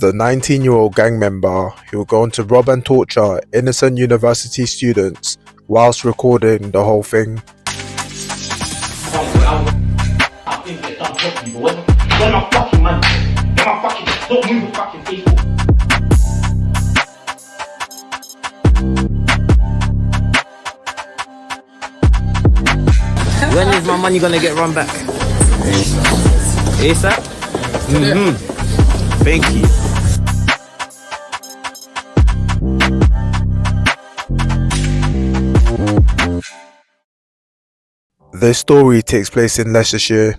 The 19-year-old gang member who would go on to rob and torture innocent university students whilst recording the whole thing. When is my money gonna get run back? ASAP? Thank you. This story takes place in Leicestershire,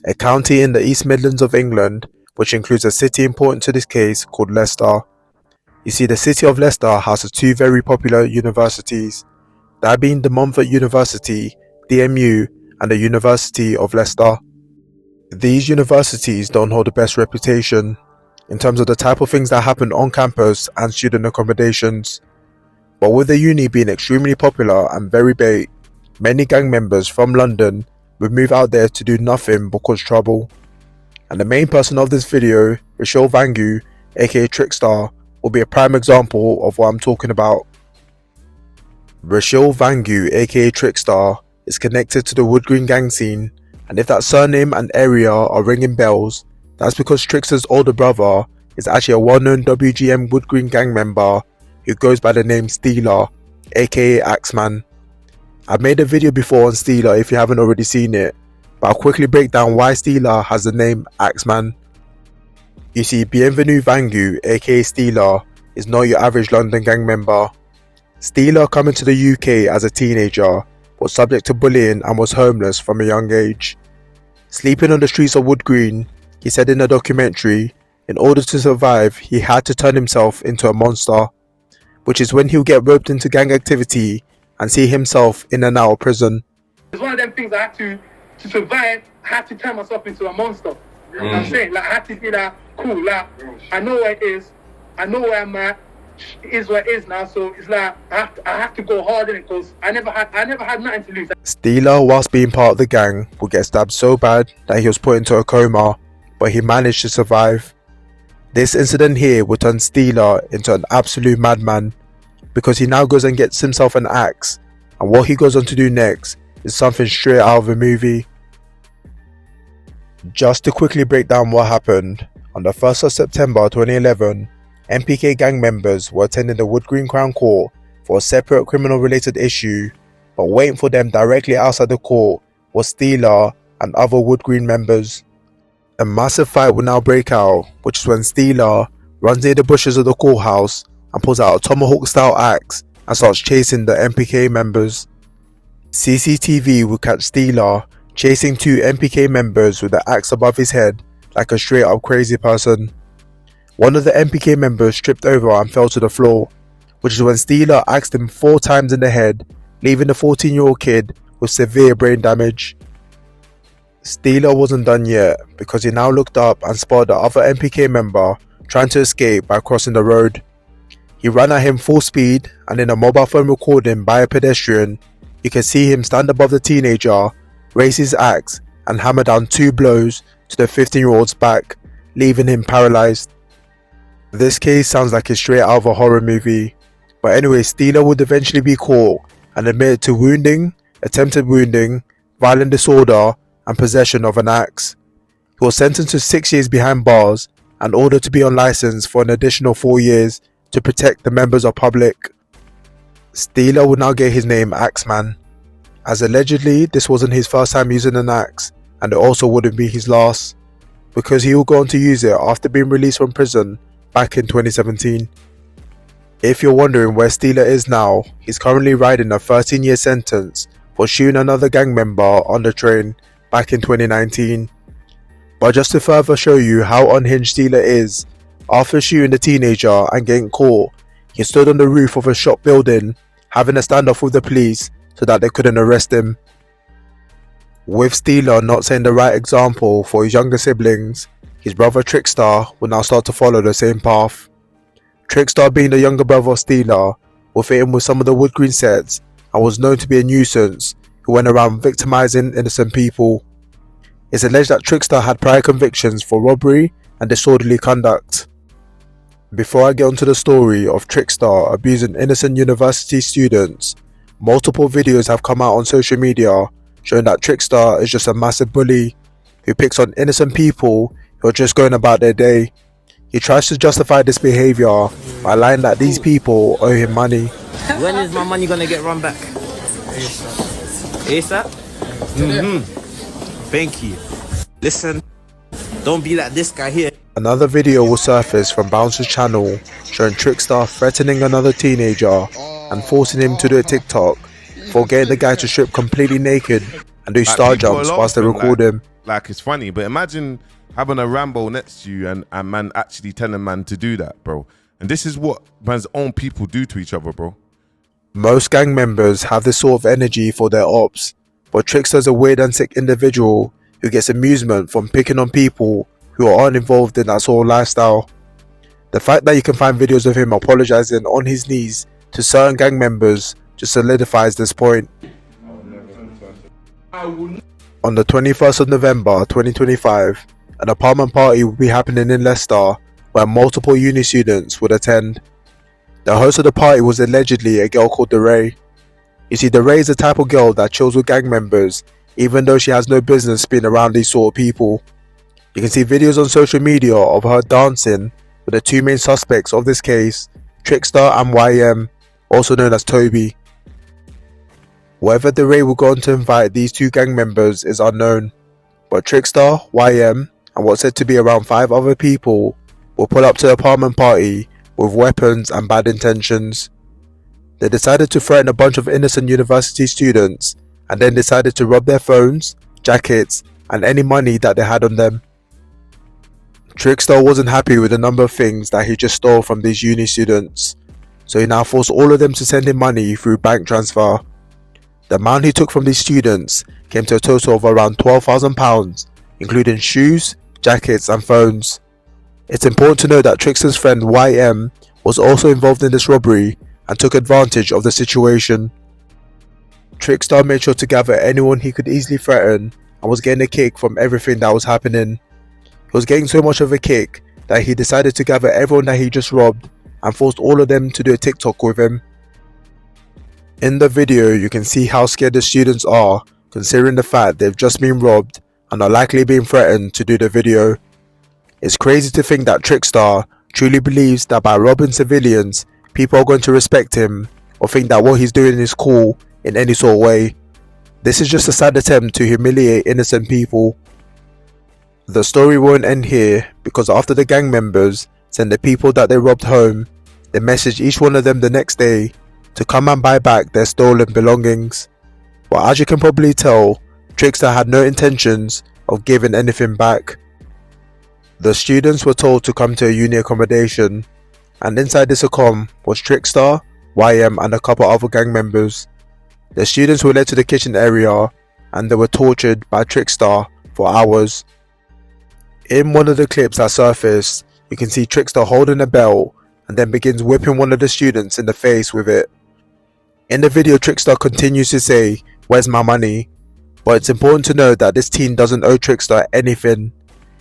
a county in the East Midlands of England, which includes a city important to this case called Leicester. You see, the city of Leicester houses two very popular universities, that being the Montfort University, DMU, and the University of Leicester. These universities don't hold the best reputation in terms of the type of things that happen on campus and student accommodations. But with the uni being extremely popular and very big, many gang members from London would move out there to do nothing but cause trouble. And the main person of this video, Rachel Vangu, aka Trickster, will be a prime example of what I'm talking about. Rachel Vangu, aka Trickster, is connected to the Wood Green gang scene, and if that surname and area are ringing bells, that's because Trickster's older brother is actually a well-known WGM Wood Green gang member who goes by the name Steeler, aka Axeman. I've made a video before on Steeler if you haven't already seen it, but I'll quickly break down why Steeler has the name Axeman. You see, Bienvenue Vangu, aka Steeler, is not your average London gang member. Steeler coming to the UK as a teenager, was subject to bullying and was homeless from a young age. Sleeping on the streets of Wood Green, he said in a documentary, in order to survive he had to turn himself into a monster, which is when he'll get roped into gang activity and see himself in and out of prison. It's one of them things I had to survive, I had to turn myself into a monster. You know what I'm saying? Like, I had to be like, cool, like, I know where it is, I know where I'm at, it is where it is now, so it's like, I have to go hard in it, because I never had nothing to lose. Steeler, whilst being part of the gang, would get stabbed so bad that he was put into a coma, but he managed to survive. This incident here would turn Steeler into an absolute madman, because he now goes and gets himself an axe, and what he goes on to do next is something straight out of a movie. Just to quickly break down what happened, on the 1st of September 2011, MPK gang members were attending the Wood Green Crown Court for a separate criminal related issue, but waiting for them directly outside the court was Steeler and other Wood Green members. A massive fight will now break out, which is when Steeler runs near the bushes of the courthouse and pulls out a tomahawk style axe and starts chasing the MPK members. CCTV will catch Steeler chasing two MPK members with the axe above his head like a straight up crazy person. One of the MPK members tripped over and fell to the floor, which is when Steeler axed him 4 times in the head, leaving the 14-year-old kid with severe brain damage. Steeler wasn't done yet, because he now looked up and spotted the other MPK member trying to escape by crossing the road. He ran at him full speed, and in a mobile phone recording by a pedestrian, you can see him stand above the teenager, raise his axe and hammer down 2 blows to the 15-year-old's back, leaving him paralysed. This case sounds like it's straight out of a horror movie, but anyway, Steeler would eventually be caught and admitted to wounding, attempted wounding, violent disorder and possession of an axe. He was sentenced to 6 years behind bars and ordered to be on licence for an additional 4 years to protect the members of public. Steeler would now get his name Axeman, as allegedly this wasn't his first time using an axe, and it also wouldn't be his last, because he will go on to use it after being released from prison back in 2017. If you're wondering where Steeler is now, he's currently riding a 13-year sentence for shooting another gang member on the train back in 2019. But just to further show you how unhinged Steeler is, after shooting the teenager and getting caught, he stood on the roof of a shop building having a standoff with the police so that they couldn't arrest him. With Steeler not setting the right example for his younger siblings, his brother Trickster will now start to follow the same path. Trickster, being the younger brother of Steeler, will fit in with some of the Wood Green sets and was known to be a nuisance who went around victimizing innocent people. It's alleged that Trickster had prior convictions for robbery and disorderly conduct. Before I get onto the story of Trickster abusing innocent university students, multiple videos have come out on social media showing that Trickster is just a massive bully who picks on innocent people who are just going about their day. He tries to justify this behaviour by lying that these people owe him money. When is my money gonna get run back? ASAP? Thank you. Listen, don't be like this guy here. Another video will surface from Bouncer's channel showing Trickster threatening another teenager and forcing him to do a TikTok for getting the guy to strip completely naked and do star jumps whilst they record him. Like, it's funny, but imagine having a Rambo next to you and man actually telling man to do that, bro. And this is what man's own people do to each other, bro. Most gang members have this sort of energy for their ops, but Trickster's a weird and sick individual who gets amusement from picking on people who aren't involved in that sort of lifestyle. The fact that you can find videos of him apologizing on his knees to certain gang members just solidifies this point. On the 21st of November 2025, an apartment party will be happening in Leicester where multiple uni students would attend. The host of the party was allegedly a girl called DeRay. You see, DeRay is the type of girl that chills with gang members even though she has no business being around these sort of people. You can see videos on social media of her dancing with the two main suspects of this case, Trickster and YM, also known as Toby. Whether DeRay will go on to invite these two gang members is unknown, but Trickster, YM, and what's said to be around 5 other people will pull up to the apartment party with weapons and bad intentions. They decided to threaten a bunch of innocent university students and then decided to rob their phones, jackets, and any money that they had on them. Trickster wasn't happy with the number of things that he just stole from these uni students, so he now forced all of them to send him money through bank transfer. The amount he took from these students came to a total of around £12,000, including shoes, jackets, and phones. It's important to note that Trickster's friend YM was also involved in this robbery and took advantage of the situation. Trickster made sure to gather anyone he could easily threaten and was getting a kick from everything that was happening. He was getting so much of a kick that he decided to gather everyone that he just robbed and forced all of them to do a TikTok with him. In the video, you can see how scared the students are considering the fact they've just been robbed and are likely being threatened to do the video. It's crazy to think that Trickster truly believes that by robbing civilians, people are going to respect him or think that what he's doing is cool in any sort of way. This is just a sad attempt to humiliate innocent people. The story won't end here, because after the gang members send the people that they robbed home, they message each one of them the next day to come and buy back their stolen belongings. But as you can probably tell, Trickster had no intentions of giving anything back. The students were told to come to a uni accommodation, and inside this accom was Trickster, YM, and a couple other gang members. The students were led to the kitchen area and they were tortured by Trickster for hours. In one of the clips that surfaced, you can see Trickster holding a belt and then begins whipping one of the students in the face with it. In the video, Trickster continues to say, "Where's my money?" But it's important to note that this teen doesn't owe Trickster anything.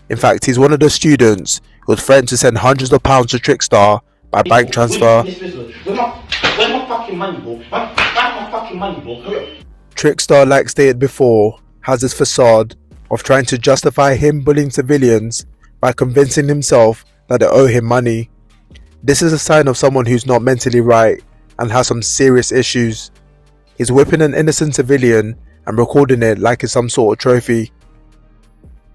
In fact, he's one of the students who was threatened to send hundreds of pounds to Trickster by bank transfer. Where's my fucking money, bro? Where's my fucking money, bro? Trickster, like stated before, has this facade of trying to justify him bullying civilians by convincing himself that they owe him money. This is a sign of someone who's not mentally right and has some serious issues. He's whipping an innocent civilian and recording it like it's some sort of trophy.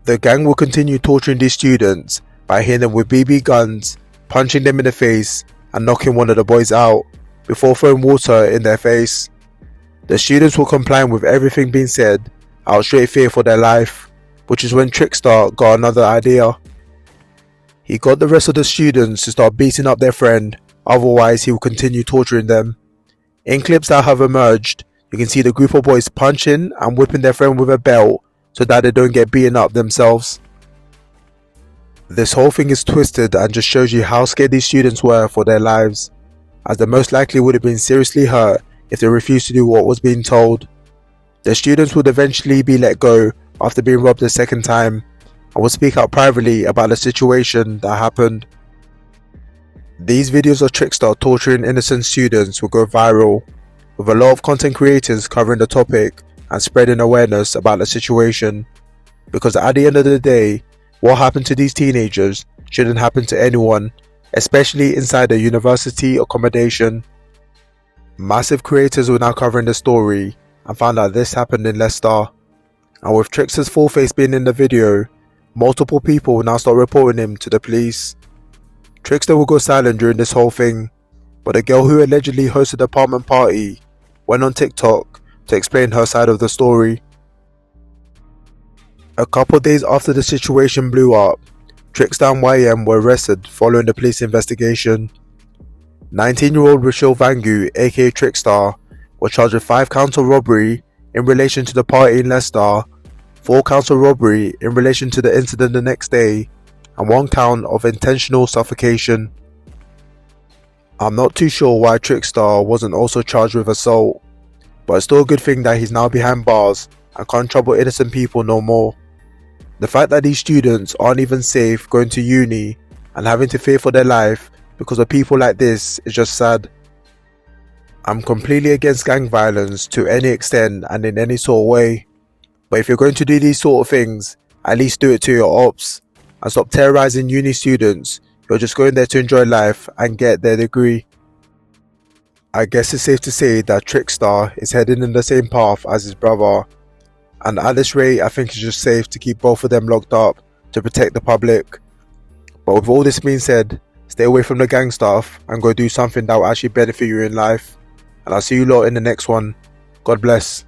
The gang will continue torturing these students by hitting them with BB guns, punching them in the face, and knocking one of the boys out before throwing water in their face. The students were complying with everything being said out of straight fear for their life, which is when Trickster got another idea. He got the rest of the students to start beating up their friend, otherwise he will continue torturing them. In clips that have emerged, you can see the group of boys punching and whipping their friend with a belt so that they don't get beaten up themselves. This whole thing is twisted and just shows you how scared these students were for their lives, as they most likely would have been seriously hurt if they refused to do what was being told. The students would eventually be let go after being robbed a second time and will speak out privately about the situation that happened. These videos of Trickster torturing innocent students will go viral, with a lot of content creators covering the topic and spreading awareness about the situation, because at the end of the day, what happened to these teenagers shouldn't happen to anyone, especially inside a university accommodation. Massive creators were now covering the story and found out this happened in Leicester, and with Trickster's full face being in the video, multiple people will now start reporting him to the police. Trickster will go silent during this whole thing, but the girl who allegedly hosted the apartment party went on TikTok to explain her side of the story. A couple days after the situation blew up, Trixta and YM were arrested following the police investigation. 19-year-old Rochelle Vangu, aka Trickster, was charged with 5 counts of robbery in relation to the party in Leicester, 4 counts of robbery in relation to the incident the next day, and 1 count of intentional suffocation. I'm not too sure why Trickster wasn't also charged with assault, but it's still a good thing that he's now behind bars and can't trouble innocent people no more. The fact that these students aren't even safe going to uni and having to fear for their life because of people like this is just sad. I'm completely against gang violence to any extent and in any sort of way, but if you're going to do these sort of things, at least do it to your ops and stop terrorizing uni students who are just going there to enjoy life and get their degree. I guess it's safe to say that Trickster is heading in the same path as his brother, and at this rate I think it's just safe to keep both of them locked up to protect the public. But with all this being said, stay away from the gang stuff and go do something that will actually benefit you in life, and I'll see you lot in the next one. God bless.